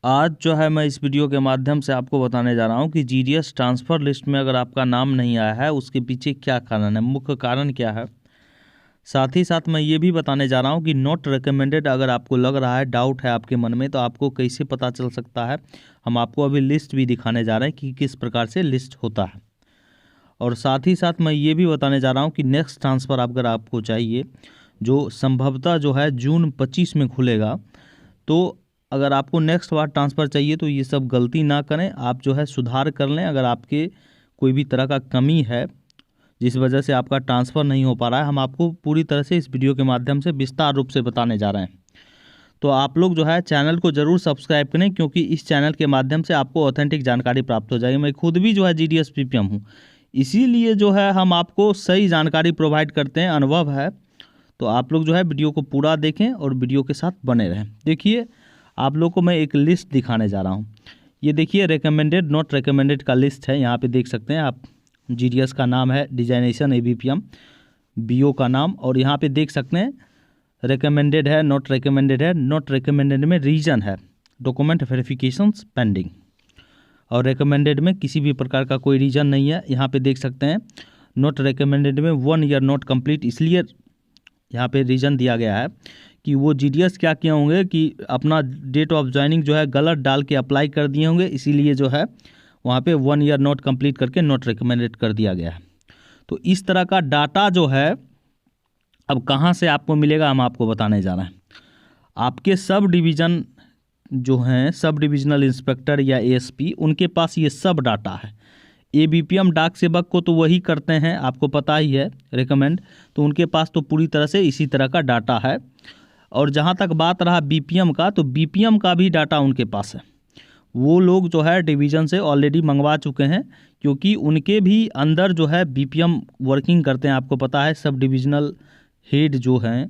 आज जो है मैं इस वीडियो के माध्यम से आपको बताने जा रहा हूं कि जीडीएस ट्रांसफ़र लिस्ट में अगर आपका नाम नहीं आया है उसके पीछे क्या कारण है, मुख्य कारण क्या है। साथ ही साथ मैं ये भी बताने जा रहा हूं कि नॉट रिकमेंडेड अगर आपको लग रहा है, डाउट है आपके मन में, तो आपको कैसे पता चल सकता है। हम आपको अभी लिस्ट भी दिखाने जा रहे हैं कि किस प्रकार से लिस्ट होता है। और साथ ही साथ मैं ये भी बताने जा रहा हूँ कि नेक्स्ट ट्रांसफ़र अगर आपको चाहिए जो संभवतः जो है जून 25 में खुलेगा, तो अगर आपको नेक्स्ट बार ट्रांसफ़र चाहिए तो ये सब गलती ना करें, आप जो है सुधार कर लें। अगर आपके कोई भी तरह का कमी है जिस वजह से आपका ट्रांसफ़र नहीं हो पा रहा है, हम आपको पूरी तरह से इस वीडियो के माध्यम से विस्तार रूप से बताने जा रहे हैं। तो आप लोग जो है चैनल को ज़रूर सब्सक्राइब करें, क्योंकि इस चैनल के माध्यम से आपको ऑथेंटिक जानकारी प्राप्त हो जाएगी। मैं खुद भी जो है जीडीएस पीपीएम हूँ, इसीलिए जो है हम आपको सही जानकारी प्रोवाइड करते हैं, अनुभव है। तो आप लोग जो है वीडियो को पूरा देखें और वीडियो के साथ बने रहें। देखिए, आप लोग को मैं एक लिस्ट दिखाने जा रहा हूँ। ये देखिए रिकमेंडेड नॉट रिकमेंडेड का लिस्ट है। यहाँ पे देख सकते हैं आप, जीडीएस का नाम है डिजाइनेशन एबीपीएम, बीओ का नाम, और यहाँ पे देख सकते हैं रिकमेंडेड है, नॉट रिकमेंडेड है। नॉट रिकमेंडेड में रीजन है डॉक्यूमेंट वेरिफिकेशंस पेंडिंग, और रिकमेंडेड में किसी भी प्रकार का कोई रीजन नहीं है। यहाँ पे देख सकते हैं नॉट रिकमेंडेड में 1 ईयर नॉट कंप्लीट, इसलिए यहाँ पे रीज़न दिया गया है कि वो जीडीएस क्या किए होंगे कि अपना डेट ऑफ ज्वाइनिंग जो है गलत डाल के अप्लाई कर दिए होंगे, इसीलिए जो है वहाँ पे 1 ईयर नॉट कंप्लीट करके नॉट रिकमेंडेड कर दिया गया है। तो इस तरह का डाटा जो है अब कहाँ से आपको मिलेगा, हम आपको बताने जा रहे हैं। आपके सब डिवीज़न जो हैं, सब डिविजनल इंस्पेक्टर या एएसपी, उनके पास ये सब डाटा है। एबीपीएम डाक सेवक को तो वही करते हैं, आपको पता ही है, रिकमेंड, तो उनके पास तो पूरी तरह से इसी तरह का डाटा है। और जहाँ तक बात रहा बीपीएम का, तो बीपीएम का भी डाटा उनके पास है। वो लोग जो है डिवीज़न से ऑलरेडी मंगवा चुके हैं, क्योंकि उनके भी अंदर जो है बीपीएम वर्किंग करते हैं। आपको पता है सब डिविजनल हेड जो हैं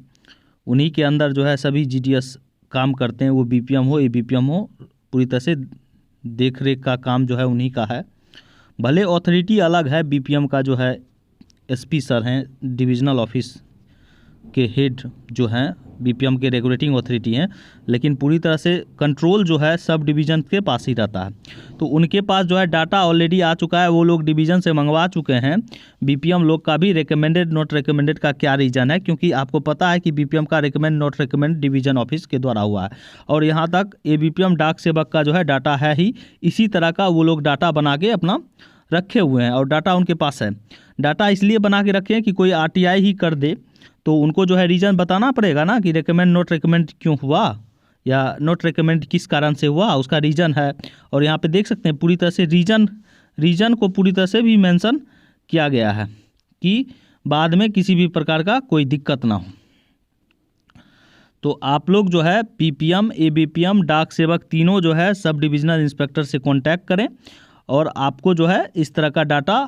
उन्हीं के अंदर जो है सभी जीडीएस काम करते हैं। वो बीपीएम हो एबीपीएम हो, पूरी तरह से देख रेख का काम जो है उन्हीं का है। भले अथॉरिटी अलग है, बीपीएम का जो है एसपी सर हैं, डिविजनल ऑफिस के हेड जो हैं बीपीएम के रेगुलेटिंग अथॉरिटी हैं, लेकिन पूरी तरह से कंट्रोल जो है सब डिवीज़न के पास ही रहता है। तो उनके पास जो है डाटा ऑलरेडी आ चुका है, वो लोग डिवीज़न से मंगवा चुके हैं। बीपीएम लोग का भी रिकमेंडेड नॉट रिकमेंडेड का क्या रीज़न है, क्योंकि आपको पता है कि बीपीएम का recommend not recommend division office के द्वारा हुआ है। और यहाँ तक एबीपीएम डाक सेवक का जो है डाटा है ही, इसी तरह का वो लोग डाटा बना के अपना रखे हुए हैं और डाटा उनके पास है। डाटा इसलिए बना के रखे हैं कि कोई आरटीआई ही कर दे तो उनको जो है रीज़न बताना पड़ेगा ना कि रिकमेंड नॉट रिकमेंड क्यों हुआ या नॉट रिकमेंड किस कारण से हुआ, उसका रीज़न है। और यहाँ पे देख सकते हैं पूरी तरह से रीज़न को पूरी तरह से भी मेंशन किया गया है कि बाद में किसी भी प्रकार का कोई दिक्कत ना हो। तो आप लोग जो है पीपीएम एबीपीएम डाक सेवक तीनों जो है सब डिविजनल इंस्पेक्टर से कॉन्टैक्ट करें, और आपको जो है इस तरह का डाटा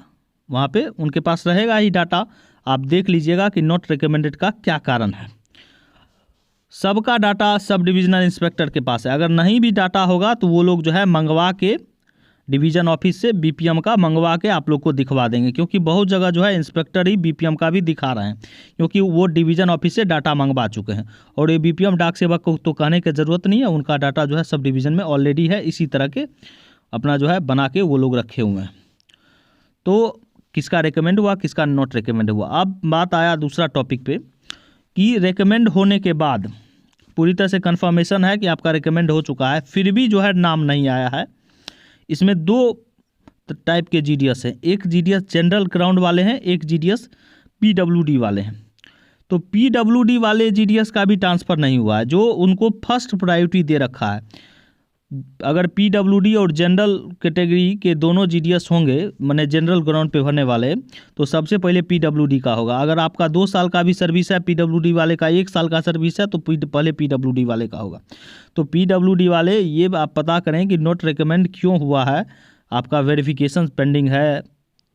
वहाँ पे उनके पास रहेगा ही डाटा। आप देख लीजिएगा कि नॉट रिकमेंडेड का क्या कारण है। सबका डाटा सब डिविजनल इंस्पेक्टर के पास है। अगर नहीं भी डाटा होगा तो वो लोग जो है मंगवा के डिवीज़न ऑफिस से बीपीएम का मंगवा के आप लोग को दिखवा देंगे, क्योंकि बहुत जगह जो है इंस्पेक्टर ही बीपीएम का भी दिखा रहे हैं, क्योंकि वो डिवीज़न ऑफिस से डाटा मंगवा चुके हैं। और ये बीपीएम डाक सेवक को तो कहने की ज़रूरत नहीं है, उनका डाटा जो है सब डिवीज़न में ऑलरेडी है, इसी तरह के अपना जो है बना के वो लोग रखे हुए हैं। तो किसका रिकमेंड हुआ, किसका नॉट रिकमेंड हुआ। अब बात आया दूसरा टॉपिक पे कि रिकमेंड होने के बाद पूरी तरह से कंफर्मेशन है कि आपका रिकमेंड हो चुका है, फिर भी जो है नाम नहीं आया है। इसमें 2 टाइप के जीडीएस हैं, एक जीडीएस जनरल ग्राउंड वाले हैं, एक जीडीएस पीडब्ल्यूडी वाले हैं। तो पीडब्ल्यूडी वाले जीडीएस का भी ट्रांसफ़र नहीं हुआ है, जो उनको फर्स्ट प्रायोरिटी दे रखा है। अगर पीडब्ल्यूडी और जनरल कैटेगरी के दोनों जीडीएस होंगे, माने जनरल ग्राउंड पे भरने वाले, तो सबसे पहले पीडब्ल्यूडी का होगा। अगर आपका 2 साल का भी सर्विस है, पीडब्ल्यूडी वाले का 1 साल का सर्विस है, तो पहले पीडब्ल्यूडी वाले का होगा। तो पीडब्ल्यूडी वाले ये आप पता करें कि नॉट रिकमेंड क्यों हुआ है, आपका वेरिफिकेशन पेंडिंग है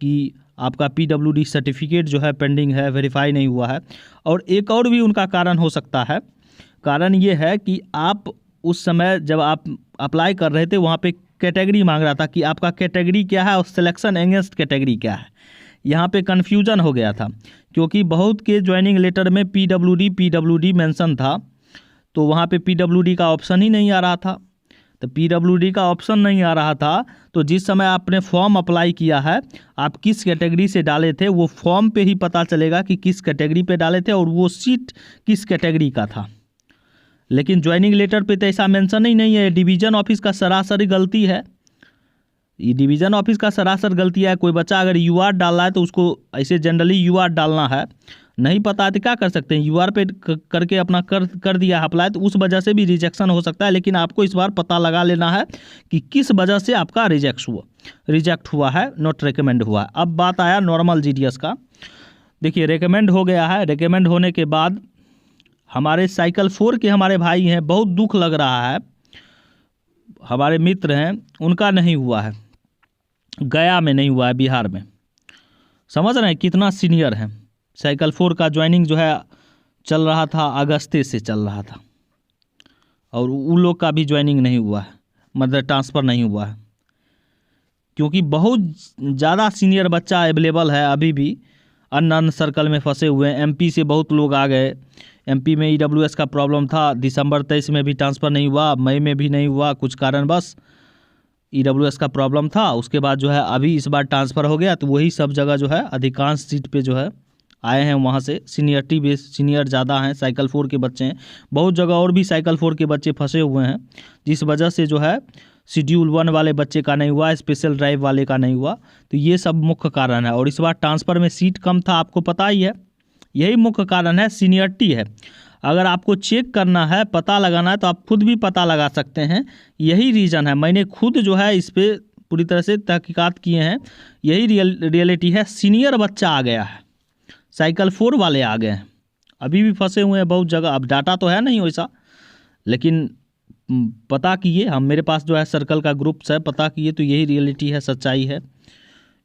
कि आपका पीडब्ल्यूडी सर्टिफिकेट जो है पेंडिंग है, वेरीफाई नहीं हुआ है। और एक और भी उनका कारण हो सकता है। कारण ये है कि आप उस समय जब आप अप्लाई कर रहे थे वहाँ पे कैटेगरी मांग रहा था कि आपका कैटेगरी क्या है और सिलेक्शन अगेंस्ट कैटेगरी क्या है। यहाँ पे कन्फ्यूजन हो गया था, क्योंकि बहुत के ज्वाइनिंग लेटर में पीडब्ल्यूडी मेंशन था, तो वहाँ पे पीडब्ल्यूडी का ऑप्शन ही नहीं आ रहा था। तो पीडब्ल्यूडी का ऑप्शन नहीं आ रहा था, तो जिस समय आपने फॉर्म अप्लाई किया है आप किस कैटेगरी से डाले थे वो फॉर्म पे ही पता चलेगा कि किस कैटेगरी पे डाले थे और वो सीट किस कैटेगरी का था। लेकिन ज्वाइनिंग लेटर पे तो ऐसा मेंशन ही नहीं है। डिवीज़न ऑफिस का सरासर गलती है, ये डिवीज़न ऑफिस का सरासर गलती है। कोई बच्चा अगर यूआर डाल रहा है तो उसको ऐसे जनरली यूआर डालना है, नहीं पता है तो क्या कर सकते हैं, यूआर पे करके अपना कर दिया अप्लाई, तो उस वजह से भी रिजेक्शन हो सकता है। लेकिन आपको इस बार पता लगा लेना है कि किस वजह से आपका रिजेक्ट हुआ है, नॉट रिकमेंड हुआ है। अब बात आया नॉर्मल जीडीएस का। देखिए रिकमेंड हो गया है, रिकमेंड होने के बाद हमारे साइकिल 4 के हमारे भाई हैं, बहुत दुख लग रहा है, हमारे मित्र हैं, उनका नहीं हुआ है, गया में नहीं हुआ है, बिहार में। समझ रहे हैं कितना सीनियर है। साइकिल 4 का ज्वाइनिंग जो है चल रहा था, अगस्ते से चल रहा था, और उन लोग का भी ज्वाइनिंग नहीं हुआ है, मतलब ट्रांसफ़र नहीं हुआ है, क्योंकि बहुत ज़्यादा सीनियर बच्चा अवेलेबल है अभी भी, अननोन सर्कल में फंसे हुए हैं। एमपी से बहुत लोग आ गए, एमपी में ईडब्ल्यूएस का प्रॉब्लम था, दिसंबर 23 में भी ट्रांसफ़र नहीं हुआ, मई में भी नहीं हुआ, कुछ कारणवश ईडब्ल्यूएस का प्रॉब्लम था। उसके बाद जो है अभी इस बार ट्रांसफ़र हो गया, तो वही सब जगह जो है अधिकांश सीट पे जो है आए हैं, वहाँ से सीनियरिटी बेस सीनियर ज़्यादा हैं, साइकिल 4 के बच्चे हैं। बहुत जगह और भी साइकिल 4 के बच्चे फंसे हुए हैं, जिस वजह से जो है शेड्यूल 1 वाले बच्चे का नहीं हुआ, स्पेशल ड्राइव वाले का नहीं हुआ। तो ये सब मुख्य कारण है। और इस बार ट्रांसफ़र में सीट कम था, आपको पता ही है, यही मुख्य कारण है, सीनियरिटी है। अगर आपको चेक करना है, पता लगाना है, तो आप खुद भी पता लगा सकते हैं, यही रीज़न है। मैंने खुद जो है इस पर पूरी तरह से तहकीकात किए हैं, यही रियलिटी है। सीनियर बच्चा आ गया है, साइकिल 4 वाले आ गए हैं, अभी भी फंसे हुए हैं बहुत जगह। अब डाटा तो है नहीं वैसा, लेकिन पता किए हम, मेरे पास जो है सर्कल का ग्रुप्स है, पता किए तो यही रियलिटी है, सच्चाई है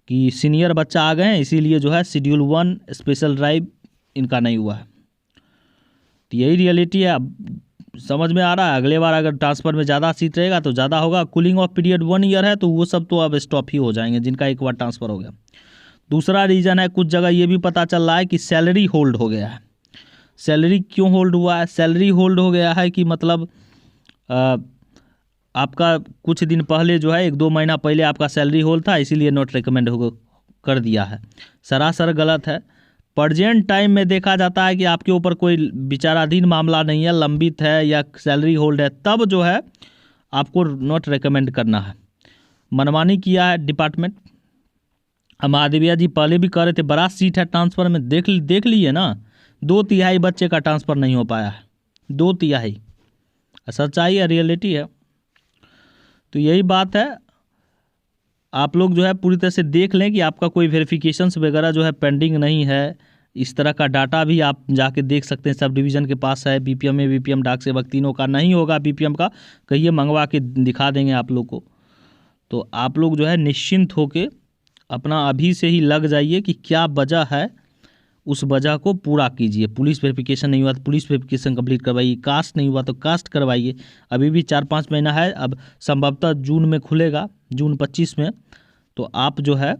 कि सीनियर बच्चा आ गए हैं, इसीलिए जो है शेड्यूल 1 स्पेशल ड्राइव इनका नहीं हुआ है। तो यही रियलिटी है। अब समझ में आ रहा है। अगले बार अगर ट्रांसफ़र में ज़्यादा सीट रहेगा तो ज़्यादा होगा। कूलिंग ऑफ पीरियड 1 ईयर है, तो वो सब तो अब स्टॉप ही हो जाएंगे जिनका एक बार ट्रांसफ़र हो गया। दूसरा रीज़न है, कुछ जगह ये भी पता चल रहा है कि सैलरी होल्ड हो गया है। सैलरी क्यों होल्ड हुआ है? सैलरी होल्ड हो गया है कि मतलब आपका कुछ दिन पहले जो है 1-2 महीना पहले आपका सैलरी होल्ड था, इसीलिए नॉट रिकमेंड कर दिया है। सरासर गलत है। प्रेजेंट टाइम में देखा जाता है कि आपके ऊपर कोई विचाराधीन मामला नहीं है, लंबित है या सैलरी होल्ड है, तब जो है आपको नॉट रिकमेंड करना है। मनमानी किया है डिपार्टमेंट। महादेविया जी पहले भी कह रहे थे बड़ा सीट है ट्रांसफ़र में, देख लिए ना, 2/3 बच्चे का ट्रांसफ़र नहीं हो पाया है, 2/3। सच्चाई है, रियलिटी है। तो यही बात है। आप लोग जो है पूरी तरह से देख लें कि आपका कोई वेरिफिकेशंस वगैरह जो है पेंडिंग नहीं है। इस तरह का डाटा भी आप जाके देख सकते हैं, सब डिवीज़न के पास है। बीपीएम में बीपीएम डाक सेवक तीनों का नहीं होगा, बीपीएम का कहिए मंगवा के दिखा देंगे आप लोग को। तो आप लोग जो है निश्चिंत होके अपना अभी से ही लग जाइए कि क्या वजह है, उस वजह को पूरा कीजिए। पुलिस वेरिफिकेशन नहीं हुआ तो पुलिस वेरिफिकेशन कंप्लीट करवाइए, कास्ट नहीं हुआ तो कास्ट करवाइए। अभी भी 4-5 महीना है, अब संभवतः जून में खुलेगा, जून 25 में। तो आप जो है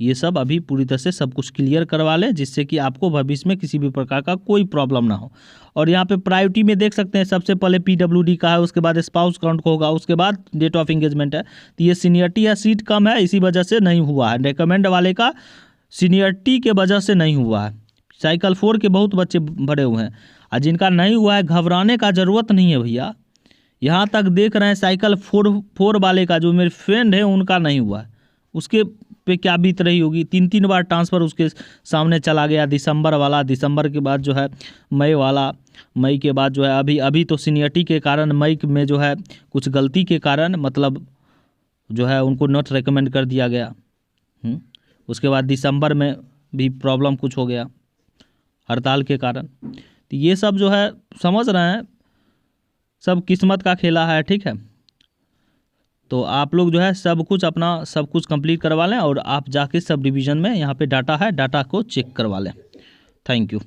ये सब अभी पूरी तरह से सब कुछ क्लियर करवा लें, जिससे कि आपको भविष्य में किसी भी प्रकार का कोई प्रॉब्लम ना हो। और यहाँ पे प्रायोरिटी में देख सकते हैं, सबसे पहले पीडब्ल्यूडी का है, उसके बाद स्पाउस काउंट को होगा, उसके बाद डेट ऑफ एंगेजमेंट है। तो ये सीनियरिटी है, सीट कम है, इसी वजह से नहीं हुआ है। रिकमेंड वाले का सीनियरिटी के वजह से नहीं हुआ है। साइकिल 4 के बहुत बच्चे भरे हुए हैं, और जिनका नहीं हुआ है घबराने का ज़रूरत नहीं है भैया। यहाँ तक देख रहे हैं साइकिल 4 वाले का, जो मेरे फ्रेंड है उनका नहीं हुआ है, उसके पे क्या बीत रही होगी। 3 बार ट्रांसफ़र उसके सामने चला गया, दिसंबर वाला, दिसंबर के बाद जो है मई वाला, मई के बाद जो है अभी तो सीनियरिटी के कारण मई में जो है कुछ गलती के कारण मतलब जो है उनको नॉट रिकमेंड कर दिया गया। उसके बाद दिसंबर में भी प्रॉब्लम कुछ हो गया हड़ताल के कारण। तो ये सब जो है समझ रहे हैं, सब किस्मत का खेला है, ठीक है। तो आप लोग जो है सब कुछ कंप्लीट करवा लें, और आप जाके सब डिवीज़न में यहाँ पे डाटा है, डाटा को चेक करवा लें। Thank you.